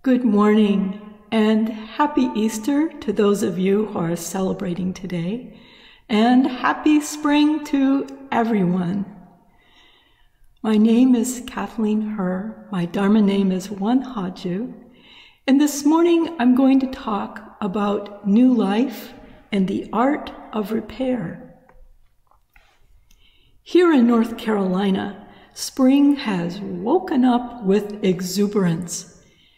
Good morning and happy Easter to those of you who are celebrating today, and happy spring to everyone. My name is Kathleen Herr. My Dharma name is Wan Haju, and this morning I'm going to talk about new life and the art of repair. Here in North Carolina, spring has woken up with exuberance.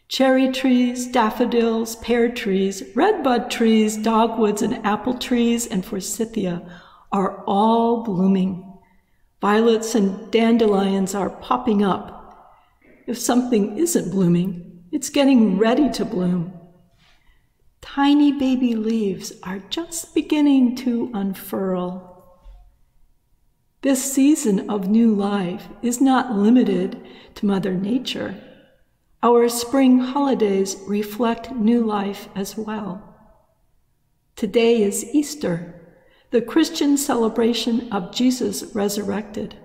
Cherry trees, daffodils, pear trees, redbud trees, dogwoods, and apple trees, and forsythia are all blooming. Violets and dandelions are popping up. If something isn't blooming, it's getting ready to bloom. Tiny baby leaves are just beginning to unfurl. This season of new life is not limited to Mother Nature. Our spring holidays reflect new life as well. Today is Easter, the Christian celebration of Jesus resurrected.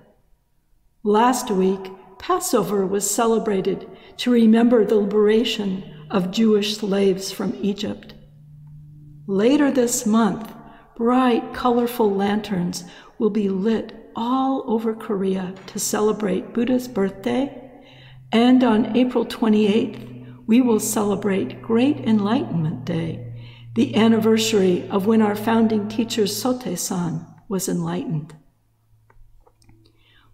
Last week, Passover was celebrated to remember the liberation of Jewish slaves from Egypt. Later this month, bright, colorful lanterns will be lit all over Korea to celebrate Buddha's birthday. And on April 28th, we will celebrate Great Enlightenment Day, the anniversary of when our founding teacher Sotaesan was enlightened.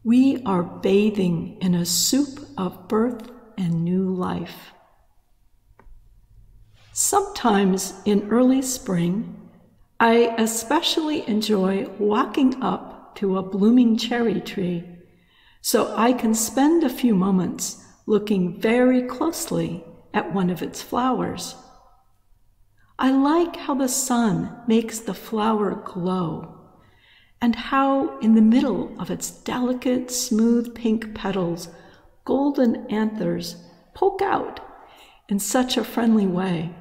We are bathing in a soup of birth and new life. Sometimes in early spring, I especially enjoy walking up to a blooming cherry tree so I can spend a few moments looking very closely at one of its flowers. I like how the sun makes the flower glow, and how in the middle of its delicate, smooth pink petals, golden anthers poke out in such a friendly way.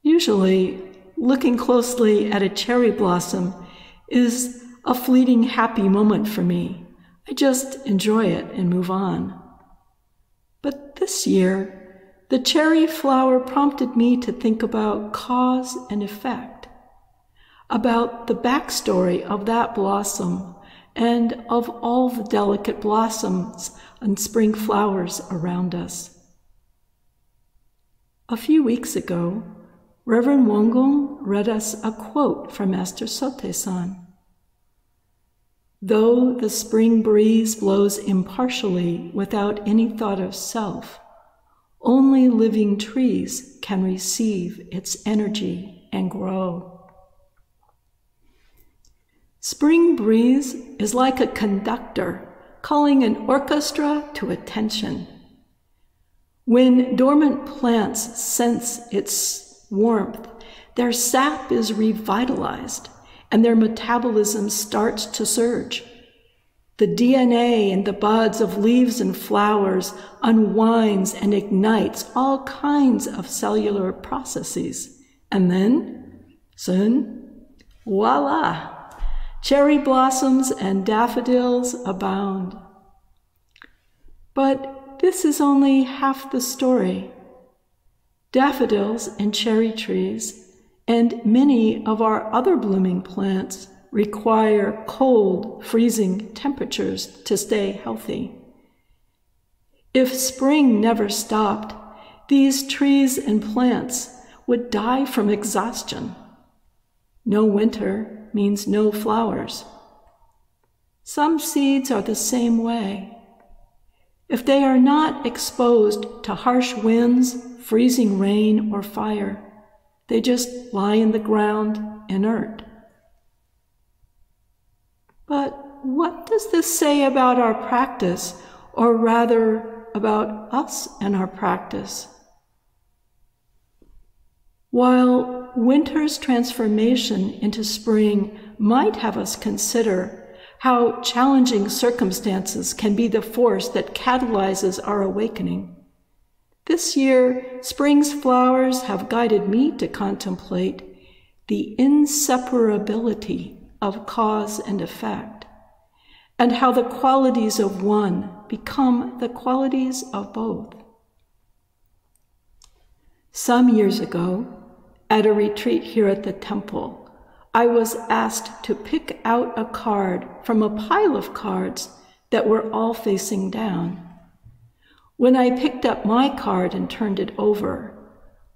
Usually, looking closely at a cherry blossom is a fleeting happy moment for me. I just enjoy it and move on. But this year, the cherry flower prompted me to think about cause and effect, about the backstory of that blossom and of all the delicate blossoms and spring flowers around us. A few weeks ago, Reverend Wongong read us a quote from Master Sotaesan. Though the spring breeze blows impartially without any thought of self, only living trees can receive its energy and grow. Spring breeze is like a conductor calling an orchestra to attention. When dormant plants sense its warmth, their sap is revitalized, and their metabolism starts to surge. The DNA in the buds of leaves and flowers unwinds and ignites all kinds of cellular processes. And then, soon, voila! Cherry blossoms and daffodils abound. But this is only half the story. Daffodils and cherry trees and many of our other blooming plants require cold, freezing temperatures to stay healthy. If spring never stopped, these trees and plants would die from exhaustion. No winter means no flowers. Some seeds are the same way. If they are not exposed to harsh winds, freezing rain, or fire, they just lie in the ground inert. But what does this say about our practice, or rather about us and our practice? While winter's transformation into spring might have us consider how challenging circumstances can be the force that catalyzes our awakening, this year, spring's flowers have guided me to contemplate the inseparability of cause and effect, and how the qualities of one become the qualities of both. Some years ago, at a retreat here at the temple, I was asked to pick out a card from a pile of cards that were all facing down. When I picked up my card and turned it over,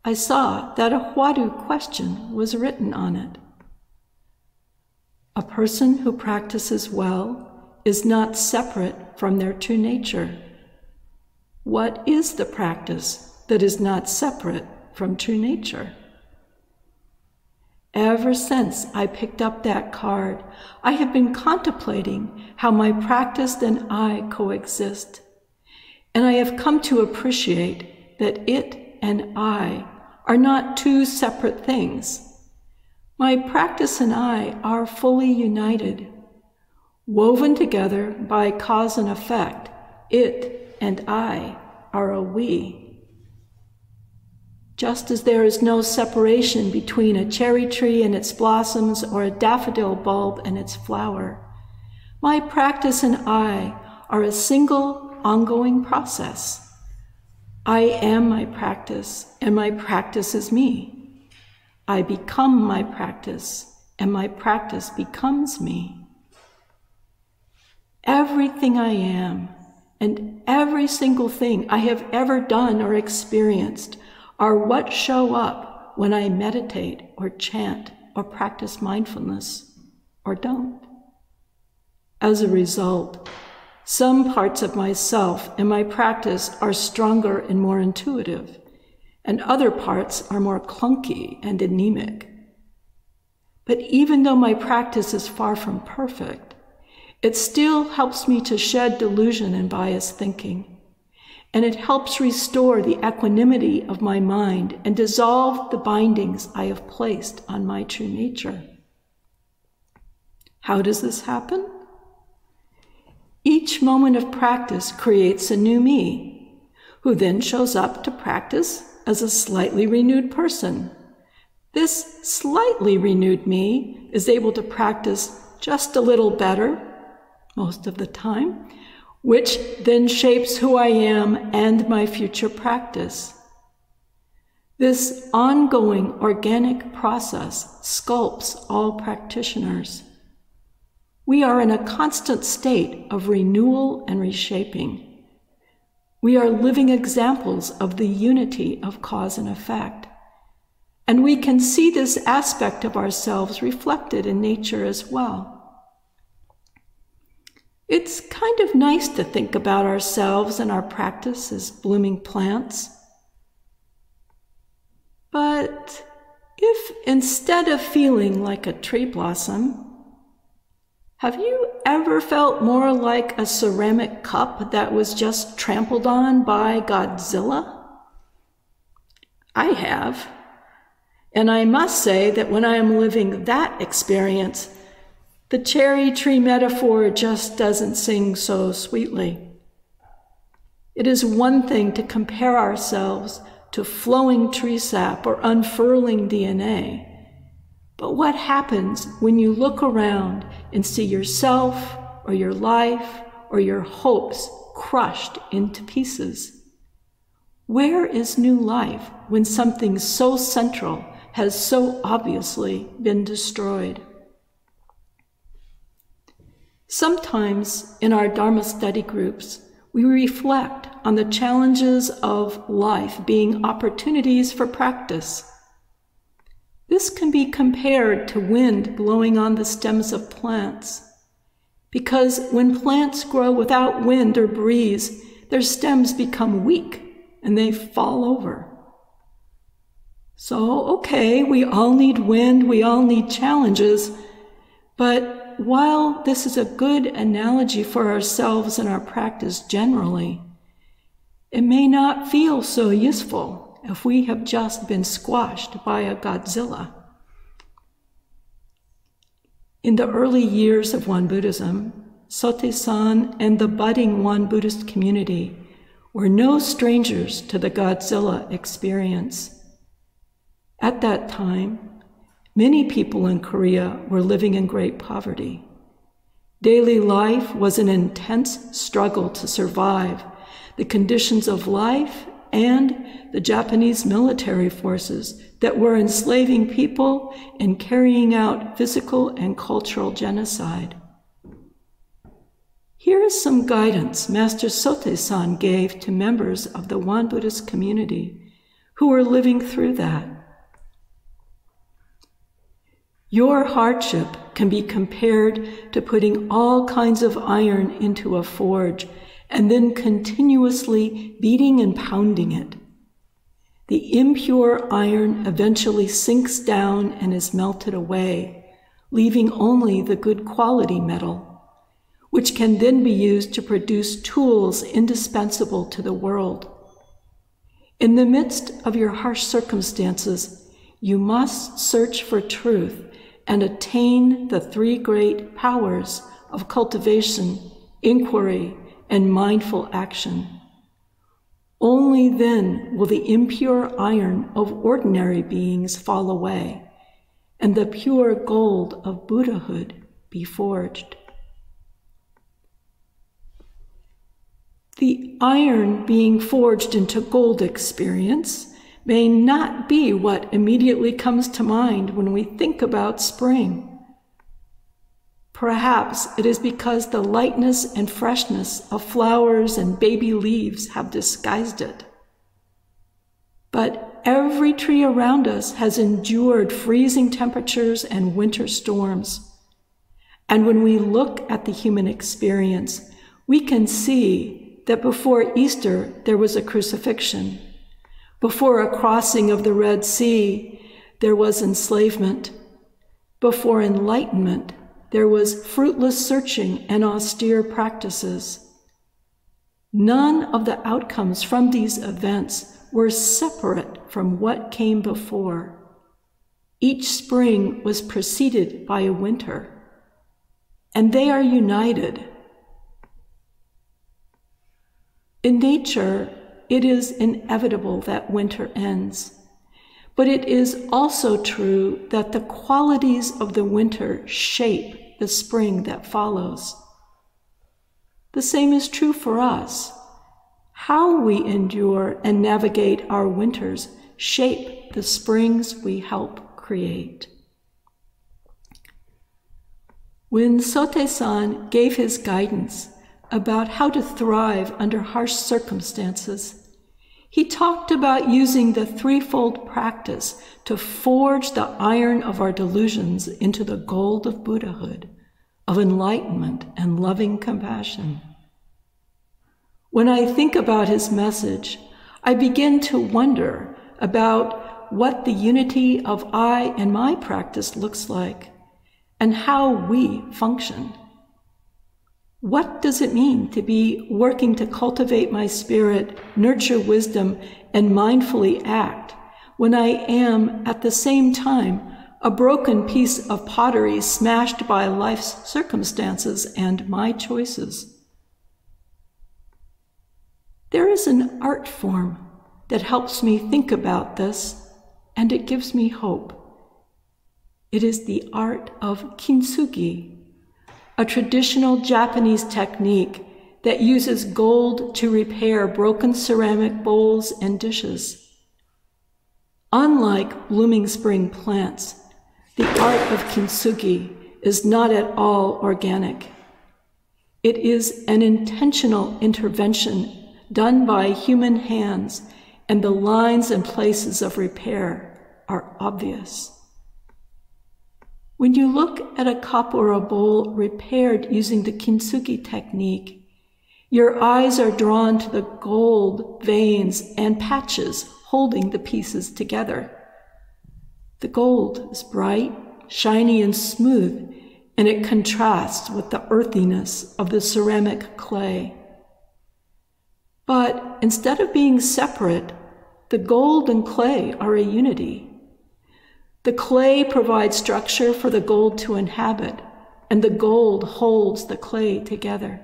I saw that a Huadu question was written on it. A person who practices well is not separate from their true nature. What is the practice that is not separate from true nature? Ever since I picked up that card, I have been contemplating how my practice and I coexist, and I have come to appreciate that it and I are not two separate things. My practice and I are fully united, woven together by cause and effect. It and I are a we. Just as there is no separation between a cherry tree and its blossoms or a daffodil bulb and its flower, my practice and I are a single ongoing process. I am my practice, and my practice is me. I become my practice, and my practice becomes me. Everything I am, and every single thing I have ever done or experienced are what show up when I meditate or chant or practice mindfulness or don't. As a result, some parts of myself and my practice are stronger and more intuitive, and other parts are more clunky and anemic. But even though my practice is far from perfect, it still helps me to shed delusion and biased thinking. And it helps restore the equanimity of my mind and dissolve the bindings I have placed on my true nature. How does this happen? Each moment of practice creates a new me, who then shows up to practice as a slightly renewed person. This slightly renewed me is able to practice just a little better, most of the time, which then shapes who I am and my future practice. This ongoing organic process sculpts all practitioners. We are in a constant state of renewal and reshaping. We are living examples of the unity of cause and effect, and we can see this aspect of ourselves reflected in nature as well. It's kind of nice to think about ourselves and our practice as blooming plants. But if instead of feeling like a tree blossom, have you ever felt more like a ceramic cup that was just trampled on by Godzilla? I have. And I must say that when I am living that experience, the cherry tree metaphor just doesn't sing so sweetly. It is one thing to compare ourselves to flowing tree sap or unfurling DNA. But what happens when you look around and see yourself or your life or your hopes crushed into pieces? Where is new life when something so central has so obviously been destroyed? Sometimes in our Dharma study groups, we reflect on the challenges of life being opportunities for practice. This can be compared to wind blowing on the stems of plants, because when plants grow without wind or breeze, their stems become weak and they fall over. So, okay, we all need wind, we all need challenges, but while this is a good analogy for ourselves and our practice generally, it may not feel so useful if we have just been squashed by a Godzilla. In the early years of Won Buddhism, Sotaesan and the budding Won Buddhist community were no strangers to the Godzilla experience. At that time, many people in Korea were living in great poverty. Daily life was an intense struggle to survive the conditions of life and the Japanese military forces that were enslaving people and carrying out physical and cultural genocide. Here is some guidance Master Sotaesan gave to members of the Won Buddhist community who were living through that. Your hardship can be compared to putting all kinds of iron into a forge and then continuously beating and pounding it. The impure iron eventually sinks down and is melted away, leaving only the good quality metal, which can then be used to produce tools indispensable to the world. In the midst of your harsh circumstances, you must search for truth and attain the three great powers of cultivation, inquiry, and mindful action. Only then will the impure iron of ordinary beings fall away, and the pure gold of Buddhahood be forged. The iron being forged into gold experience may not be what immediately comes to mind when we think about spring. Perhaps it is because the lightness and freshness of flowers and baby leaves have disguised it. But every tree around us has endured freezing temperatures and winter storms. And when we look at the human experience, we can see that before Easter there was a crucifixion. Before a crossing of the Red Sea, there was enslavement. Before enlightenment, there was fruitless searching and austere practices. None of the outcomes from these events were separate from what came before. Each spring was preceded by a winter, and they are united. In nature, it is inevitable that winter ends, but it is also true that the qualities of the winter shape the spring that follows. The same is true for us. How we endure and navigate our winters shape the springs we help create. When Sotaesan gave his guidance about how to thrive under harsh circumstances, he talked about using the threefold practice to forge the iron of our delusions into the gold of Buddhahood, of enlightenment and loving compassion. When I think about his message, I begin to wonder about what the unity of I and my practice looks like and how we function. What does it mean to be working to cultivate my spirit, nurture wisdom, and mindfully act when I am, at the same time, a broken piece of pottery smashed by life's circumstances and my choices? There is an art form that helps me think about this, and it gives me hope. It is the art of kintsugi, a traditional Japanese technique that uses gold to repair broken ceramic bowls and dishes. Unlike blooming spring plants, the art of kintsugi is not at all organic. It is an intentional intervention done by human hands, and the lines and places of repair are obvious. When you look at a cup or a bowl repaired using the kintsugi technique, your eyes are drawn to the gold veins and patches holding the pieces together. The gold is bright, shiny, and smooth, and it contrasts with the earthiness of the ceramic clay. But instead of being separate, the gold and clay are a unity. The clay provides structure for the gold to inhabit, and the gold holds the clay together.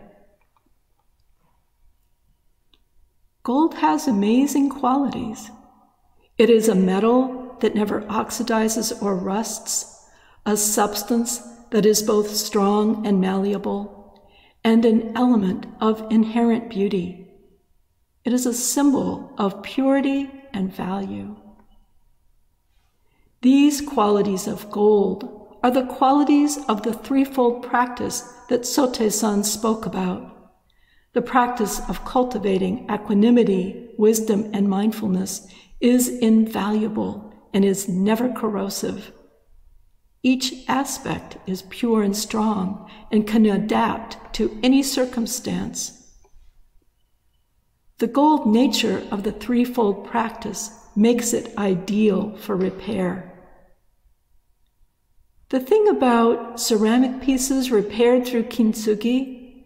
Gold has amazing qualities. It is a metal that never oxidizes or rusts, a substance that is both strong and malleable, and an element of inherent beauty. It is a symbol of purity and value. These qualities of gold are the qualities of the threefold practice that Sotaesan spoke about. The practice of cultivating equanimity, wisdom, and mindfulness is invaluable and is never corrosive. Each aspect is pure and strong and can adapt to any circumstance. The gold nature of the threefold practice makes it ideal for repair. The thing about ceramic pieces repaired through kintsugi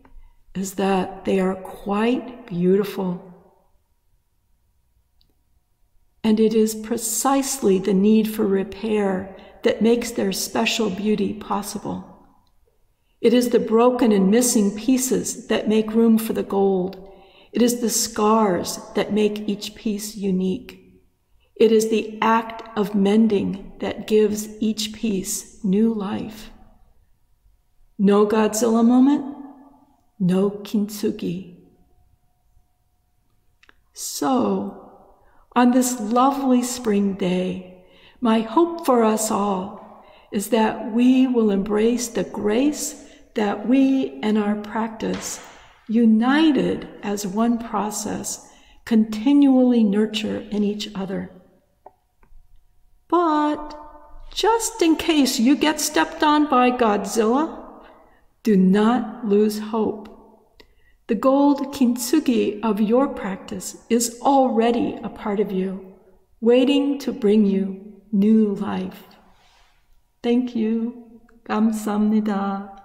is that they are quite beautiful. And it is precisely the need for repair that makes their special beauty possible. It is the broken and missing pieces that make room for the gold. It is the scars that make each piece unique. It is the act of mending that gives each piece new life. No Godzilla moment, no kintsugi. So, on this lovely spring day, my hope for us all is that we will embrace the grace that we and our practice, united as one process, continually nurture in each other. But just in case you get stepped on by Godzilla, do not lose hope. The gold kintsugi of your practice is already a part of you, waiting to bring you new life. Thank you. 감사합니다.